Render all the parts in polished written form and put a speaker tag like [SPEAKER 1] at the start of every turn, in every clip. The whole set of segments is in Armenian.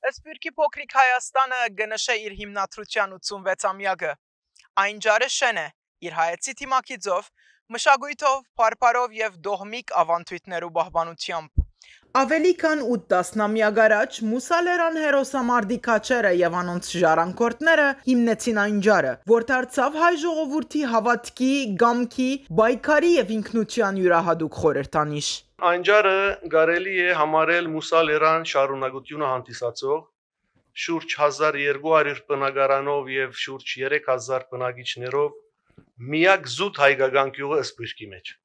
[SPEAKER 1] Սփյուռքի փոքրիկ Հայաստանը գնշե իր հիմնադրության 86-ամյակը։ Այն ջարը շեն է, իր հայեցի թիմակիցով, մշակույթով, փարփարով եւ դողմիկ ավանդույթներու պահպանությամբ։ Ավելի քան 8 տասնամյակ առաջ Մուսա Լերան հերոսամարտի քաչերը եւ անոնց ժառանգորդները հիմնեցին այն ջարը, որ դարձավ հայ ժողովրդի հավատքի, գամքի, բայկարի եւ ինքնության յուրահատուկ խորհրդանիշ։
[SPEAKER 2] Այն ջարը կարելի է համարել Մուսա Լերան շարունակությունը հանդիսացող շուրջ 1200 բնակարանով եւ շուրջ 3000 բնակիչներով միակ զուտ հայկական գյուղը Սփյուռքի մեջ։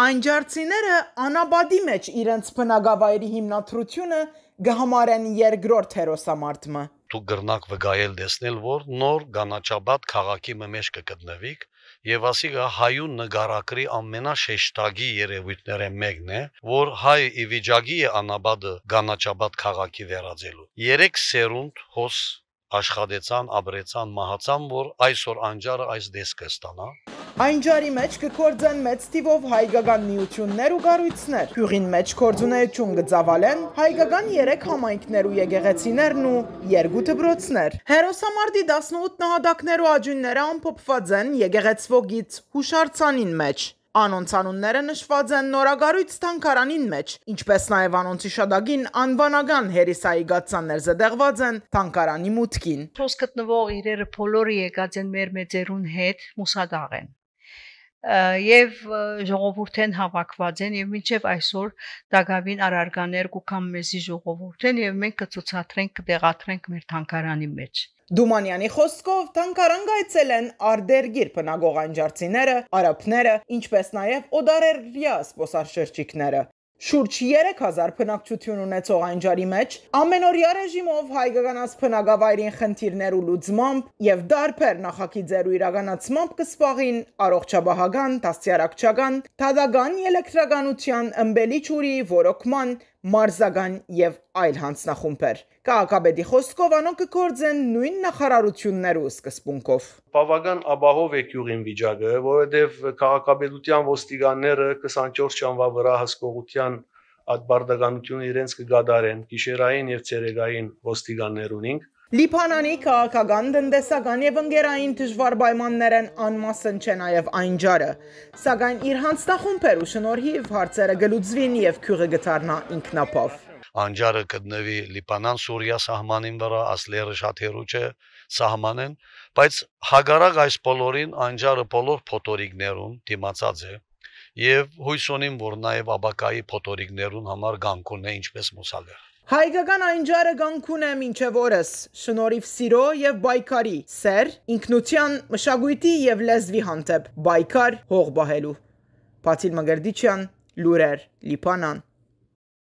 [SPEAKER 1] Այն ջարցիները անաբադի մեջ իրենց բնակավայրի հիմնադրությունը գհամարեն երկրորդ հերոսամարտը։
[SPEAKER 3] Դու գրնակ վգայել տեսնել, որ նոր Գանաչաբադ քաղաքի մեջ կգտնվիկ եւ ասիկա հայուն նկարակրի ամենաշեշտագի երևույթները մեկն է, որ հայ իվիճակի է անաբադը Գանաչաբադ քաղաքի վերածելու։ 3 սերունդ հոս աշխատեցան, ապրեցան, մահացան, որ այսօր անջարը այս դեսքը ստանա։
[SPEAKER 1] Այն ջարի մեջ կգործեն մեծ թիվով հայկական միություններ ու կառույցներ։ Գյուղին մեջ գործունեություն կծավալեն հայկական 3 համայնքներ ու եկեղեցիներն ու 2 դպրոցներ։ Հերոսամարտի 18 նահատակներու աջունները ամփոփված են եկեղեցվոգից հուշարձանին մեջ։ Անոնց անունները նշված են նորագարույց թանգարանին մեջ, ինչպես նաև անոնց իշադակին անվանական հերիսայի գացաններ զդեղված են թանգարանի մուտքին։
[SPEAKER 4] Թոս գտնվող իրերը բոլորը եկած են մեր մեծերուն հետ մուսադաղ են։ Եվ ժողովուրդեն հավաքված են եւ մինչեւ այսօր դակավին արարկաներ կուքամ մեզի ժողովուրդեն եւ մենք կցուցադրենք կդեղադրենք մեր թանգարանի մեջ։
[SPEAKER 1] Դումանյանի խոսքով թանգարան գայցել են արդերգիր բնագող անջարցիները, արաբները, ինչպես նաև օդարերյա սպոսարշրջիկները։ Շուրջ 3000 բնակչություն ունեցող այն ջարի մեջ ամենօրյա ռեժիմով հայկականաց բնակավայրին խնդիրներ ու լուծմամբ եւ դարբեր նախագիծերու իրականացմամբ կսպաղին առողջապահական, դաստիարակչական, թադական, էլեկտրականության, ըմբելի ջուրի, ոռոգման, մարզական եւ այլ հանձնախումբեր։ Քաղաքապետի խոսքով անոնք կգործեն նույն նախարարություններու սկզբունքով։
[SPEAKER 2] Բավական ապահով է գյուղին վիճակը, որովհետև քաղաքապետության ոստիկանները 24 ժամվա վրա հսկողության այդ բարդականությունը իրենց կգադարեն գիշերային եւ ցերեկային ոստիկաններ ունենք։
[SPEAKER 1] Լիբանանի քաղաքական, տնտեսական եւ ընկերային դժվար պայմաններն անմասն չէ նաեւ այն ջարը, սակայն իր հանձնախումբերու շնորհիվ հարցերը գլուծվին եւ գյուղը գտարնա ինքնապավ։
[SPEAKER 3] Անջարը կդնվի Լիբանան-Սուրիա սահմանին վրա, ասլերը շատ հեռու չէ սահմանեն, բայց հագարակ այս բոլորին անջարը բոլոր փոթորիկներուն դիմացած է եւ հույս ունեմ, որ նաեւ աբակայի փոթորիկներուն համար գանկուն է ինչպես Մուսալեր։
[SPEAKER 1] Հայկական այն ջարը գանկուն է մինչև օրս, շնորհիվ սիրո եւ բայկարի, սեր, ինքնության, մշակույթի եւ լեզվի հանդեպ, բայկար հող բահելու։ Փաթիլ Մգրդիչյան, Լուրեր, Լիբանան։